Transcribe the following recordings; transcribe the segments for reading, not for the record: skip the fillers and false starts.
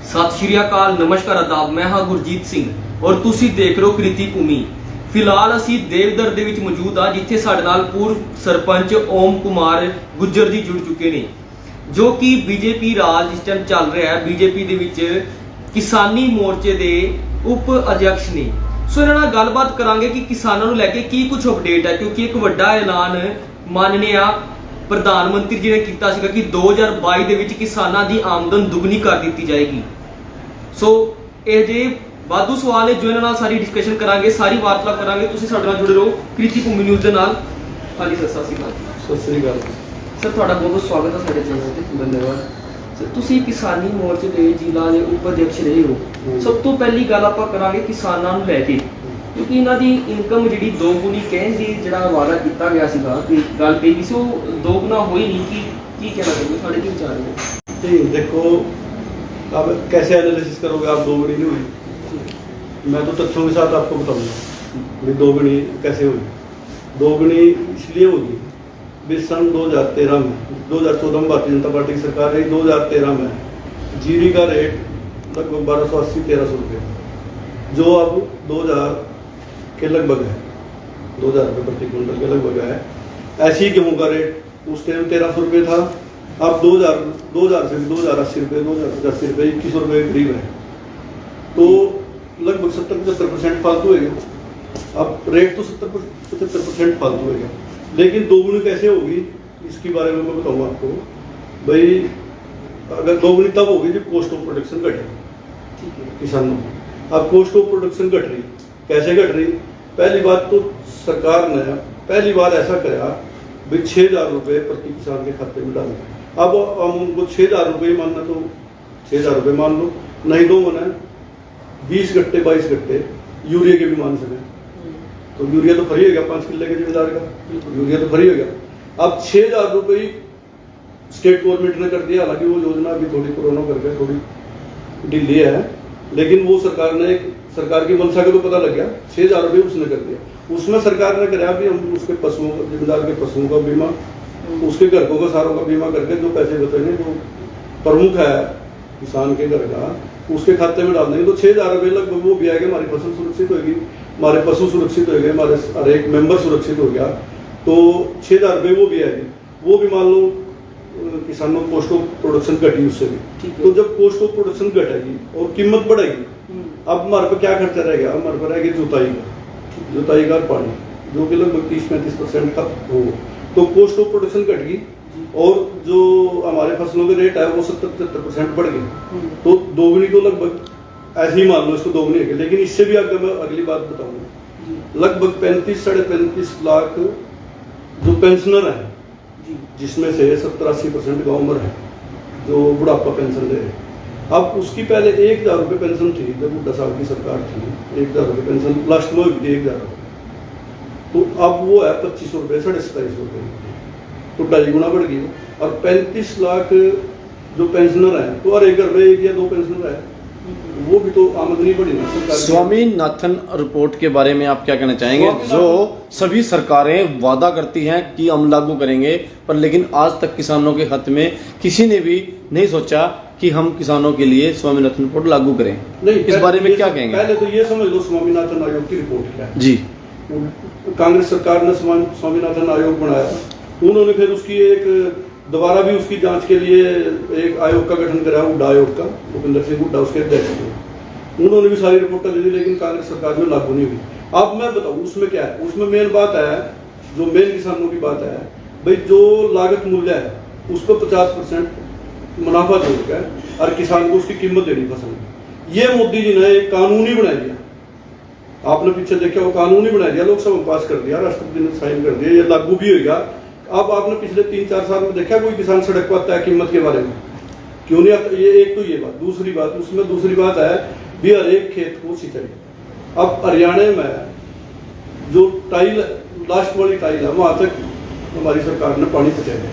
सत श्री अकाल, नमस्कार, आदाब। मैं हाँ गुरजीत सिंह और तुसी देख रहे हो कृति भूमि। फिलहाल असी देवदर दे विच मौजूद हाँ, जिथे साडे नाल पूर्व सरपंच ओम कुमार गुज्जर जी जुड़ चुके ने, जो कि बीजेपी राज इस टाइम चल रहा है। बीजेपी दे विच किसानी मोर्चे दे उप अध्यक्ष ने। सो इन्हां नाल गलबात करांगे कि किसानां नूं लैके की कुछ अपडेट है, क्योंकि एक वड्डा ऐलान माननीय प्रधानमंत्री जी ने किया सीगा कि 2022 दे विच किसानां दी आमदन दुगनी कर दी जाएगी। सो ये जे वाधू सवाल है जो इन्हां नाल सारी डिस्कशन करांगे, सारी वार्तालाप करांगे। तुसीं साडे नाल जुड़े रहो कृति भूमि न्यूज़ दे नाल। हाँ जी सर, सत श्री अकाल। सत श्री अकाल सर, तुहाडा बहुत बहुत स्वागत है साडे चैनल ते। धन्यवाद सर, तुसीं किसानी मोर्चे दे जिला दे उप अध्यक्ष रहे हो। सब तो पहली गल आपां करांगे किसानां नूं लैके, क्योंकि इन्हां दी इनकम जिहड़ी दोगुनी कहण दी जिहड़ा वादा किया गया सीगा कि गल कही सी, वो दोगुना होई नहीं। की कहना चाहोगे, थोड़े की विचार है? नहीं, देखो अब कैसे एनालिसिस करोगे आप? दोगुनी नहीं हुई। मैं तो तथ्यों के साथ आपको बताऊंगा भी दोगुनी कैसे हुई। दोगुनी इसलिए होगी भी सन 2013 में, 2014 में भारतीय जनता पार्टी की सरकार रही। 2013 में जीरी का रेट लगभग 1280-1300 रुपये, जो अब 2000 के लगभग है, 2000 रुपये प्रति क्विंटल के लगभग है। ऐसी गेहूँ का रेट उस टाइम 1300 रुपये था, अब 2000 से 2080 रुपये, 2085 रुपये, 2100 रुपये के करीब है। तो लगभग 70-75% फालतू हो गया। अब रेट तो 70-75% फालतू हो गया, लेकिन दोगुनी कैसे होगी इसके बारे में मैं बताऊँगा आपको। भाई अगर दोगुनी तब होगी जब कॉस्ट ऑफ प्रोडक्शन घटे किसानों। अब कॉस्ट ऑफ प्रोडक्शन घट रही, कैसे घट रही? पहली बात तो सरकार ने पहली बार ऐसा कराया भाई 6000 रुपये प्रति किसान के खाते में डाले। अब हम उनको 6000 रुपये मानना, तो 6000 रुपये मान लो, नहीं तो मना 20 गट्टे 22 गट्टे यूरिया के भी मान सकें, तो यूरिया तो फ्री हो गया 5 किलो के जिम्मेदार का, यूरिया तो फ्री हो गया। अब 6000 रुपये स्टेट गवर्नमेंट ने कर दिया। हालांकि वो योजना अभी थोड़ी कोरोना करके थोड़ी ढीली है, लेकिन वो सरकार की मंशा को तो पता लग गया। 6000 रुपये उसने कर दिया। उसमें सरकार ने कराया भी हम उसके पशुओं का, जिम्मेदार के पशुओं का बीमा, उसके घरों का सारों का बीमा करके जो पैसे बचेंगे, जो प्रमुख है किसान के घर का, उसके खाते में डाल देंगे। तो 6000 रुपये लगभग वो भी आएगा, हमारी फसल सुरक्षित होगी, हमारे पशु सुरक्षित हो गए, हमारे हर एक मेंबर सुरक्षित हो गया। तो 6000 रुपये वो भी आएगी। वो भी मान लो किसानों को कॉस्ट ऑफ प्रोडक्शन घटी उससे भी। तो जब कॉस्ट ऑफ प्रोडक्शन घटेगी और कीमत बढ़ेगी, अब हमारे पर क्या खर्चा रहेगा? हमारे पर रहेगी जुताई का पानी, जो कि लगभग 30-35% का हो। तो कॉस्ट ऑफ प्रोडक्शन घट गई और जो हमारे फसलों के रेट है वो 70-75% बढ़ गए। तो दोगुनी तो लगभग ऐसे ही मान लो इसको दोगुनी है। लेकिन इससे भी आगे मैं अगली बात बताऊंगा। लगभग 35-35.5 लाख जो पेंशनर हैं, जिसमें से 70-80% गाँव में है जो बुढ़ापा पेंशन ले रहे हैं। अब उसकी पहले 1000 रुपये पेंशन थी जब 10 साल की सरकार थी, 1000 रुपये पेंशन लास्ट में हुई थी 1000 रुपये। तो अब वो है 2500 रुपये, 2750 रुपये, तो 2.5 गुना बढ़ गई। और 35 लाख जो पेंशनर हैं, तो हर एक घर में 1 या 2 पेंशनर है, वो भी तो आमदनी बढ़ी ना। स्वामीनाथन रिपोर्ट के बारे में आप क्या कहना चाहेंगे? जो सभी सरकारें वादा करती हैं कि हम लागू करेंगे, पर लेकिन आज तक किसानों के हित में किसी ने भी नहीं सोचा कि हम किसानों के लिए स्वामीनाथन रिपोर्ट लागू करें। नहीं, इस बारे में क्या कहेंगे? पहले तो ये समझ लो स्वामीनाथन आयोग की रिपोर्ट क्या है। जी, कांग्रेस सरकार ने स्वामीनाथन आयोग बनाया, उन्होंने फिर उसकी एक दोबारा भी उसकी जांच के लिए एक आयोग का गठन कराया, हुड्डा आयोग का, भूपेंद्र सिंह हुड्डा उसके अध्यक्ष थे। उन्होंने भी सारी रिपोर्टें दे दी, लेकिन कांग्रेस सरकार में लागू नहीं हुई। अब मैं बताऊं उसमें क्या है। उसमें मेन बात है, जो मेन किसानों की बात है, भाई जो लागत मूल्य है उसको 50% मुनाफा जोड़कर और किसान को उसकी कीमत देनी फसल। ये मोदी जी ने एक कानून ही बना दिया। आपने पीछे देखा, वो कानून ही बना दिया, लोकसभा में पास कर दिया, राष्ट्रपति ने साइन कर दिया, ये लागू भी हो गया। अब आपने पिछले 3-4 साल में देखा कोई किसान सड़क पर आता है कीमत के बारे में? क्यों नहीं आता? ये एक तो ये बात। दूसरी बात, उसमें दूसरी बात है भी हर एक खेत को सिंचाई। अब हरियाणा में जो टाइल लास्ट वाली टाइल है, वहां तक हमारी सरकार ने पानी पहुंचाया।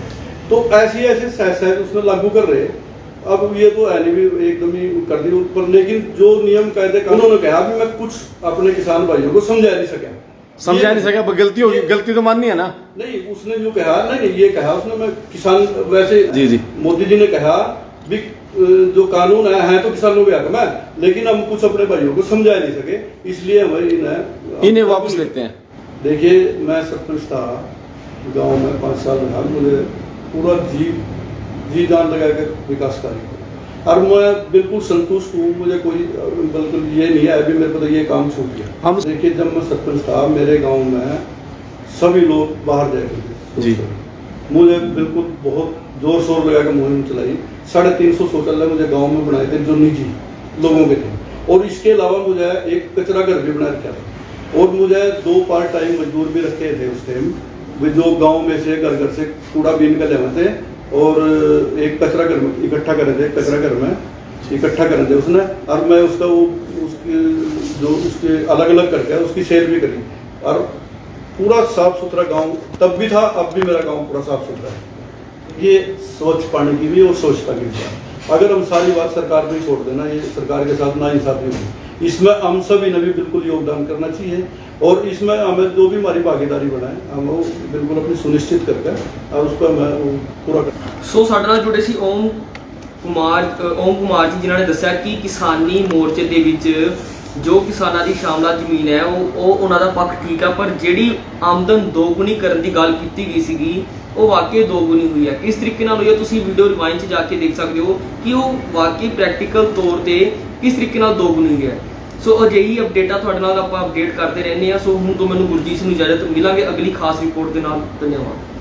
तो ऐसे सहज उसमें लागू कर रहे। अब ये तो है नहीं भी एकदम ही कर दी ऊपर, लेकिन जो नियम कायदे का उन्होंने कहा भी मैं कुछ अपने किसान भाइयों को समझा नहीं सका। गलती होगी, गलती तो माननी है ना। नहीं, उसने जो कहा नहीं, ये कहा उसने, मैं किसान वैसे जी मोदी जी ने कहा भी जो कानून है तो किसानों के हक में, लेकिन हम कुछ अपने भाइयों को समझा नहीं सके, इसलिए हमें इन्हें वापस लेते हैं। देखिए, मैं सरपंच था गांव में 5 साल रहा, मुझे पूरा जी जान लगा कर विकास कार्य और मैं बिल्कुल संतुष्ट हूँ। मुझे कोई बिल्कुल ये नहीं है अभी मेरे को तो ये काम छूट गया। हम देखिए, जब मैं सरपंच था मेरे गांव में सभी लोग बाहर जाए थे जी, मुझे बिल्कुल बहुत जोर शोर लगा कर मुहिम चलाई। 350 शौचालय मुझे गांव में बनाए थे जो निजी लोगों के थे, और इसके अलावा मुझे एक कचरा घर भी बना रखा था, और मुझे 2 पार्ट टाइम मजदूर भी रखे थे उस टाइम, जो गांव में से घर से कूड़ा बीन कर ले थे, और एक कचरा घर में इकट्ठा करे थे, कचरा घर में इकट्ठा करे थे उसने, और मैं उसका वो उसके अलग अलग करके उसकी सेल भी करी, और पूरा साफ सुथरा गांव तब भी था, अब भी मेरा गांव पूरा साफ सुथरा है। ये स्वच्छ पानी की भी और स्वच्छता की भी। अगर हम सारी बात सरकार पे ही छोड़ देना, ये सरकार के साथ नाइंसाफी होगी। इसमें हम सभी ने भी बिल्कुल योगदान करना चाहिए, और इसमें हमें जो भी हमारी भागीदारी बनाए हम वो बिल्कुल अपनी सुनिश्चित करके और उस पर मैं पूरा कर। ਸੋ ਸਾਡੇ ਨਾਲ ਜੁੜੇ ਸੀ ਓਮ ਕੁਮਾਰ ਜੀ, ਜਿਨ੍ਹਾਂ ਨੇ ਦੱਸਿਆ ਕਿ ਕਿਸਾਨੀ ਮੋਰਚੇ ਦੇ ਵਿੱਚ ਜੋ ਕਿਸਾਨਾਂ ਦੀ ਸ਼ਾਮਲਾਤ ਜ਼ਮੀਨ ਹੈ ਉਹ ਉਹਨਾਂ ਦਾ ਪੱਖ ਠੀਕ ਆ, ਪਰ ਜਿਹੜੀ ਆਮਦਨ ਦੋਗੁਣੀ ਕਰਨ ਦੀ ਗੱਲ ਕੀਤੀ ਗਈ ਸੀਗੀ ਉਹ ਵਾਕਈ ਦੋਗੁਣੀ ਹੋਈ ਹੈ। ਕਿਸ ਤਰੀਕੇ ਨਾਲ ਹੋਈ ਹੈ ਤੁਸੀਂ ਵੀਡੀਓ ਰਿਵਾਈਂਡ 'ਚ ਜਾ ਕੇ ਦੇਖ ਸਕਦੇ ਹੋ ਕਿ ਉਹ ਵਾਕਈ ਪ੍ਰੈਕਟੀਕਲ ਤੌਰ ਤੇ ਕਿਸ ਤਰੀਕੇ ਨਾਲ ਦੋਗੁਣੀ ਹੋਈ ਹੈ। ਸੋ ਅਜਿਹੀ ਅਪਡੇਟਾਂ ਤੁਹਾਡੇ ਨਾਲ ਆਪਾਂ ਅਪਡੇਟ ਕਰਦੇ ਰਹਿੰਦੇ ਹਾਂ। ਸੋ ਹੁਣ ਤੋਂ ਮੈਨੂੰ ਗੁਰਜੀਤ ਸਿੰਘ ਨੂੰ ਇਜਾਜ਼ਤ, ਮਿਲਾਂਗੇ ਅਗਲੀ ਖਾਸ ਰਿਪੋਰਟ ਦੇ ਨਾਲ। ਧੰਨਵਾਦ।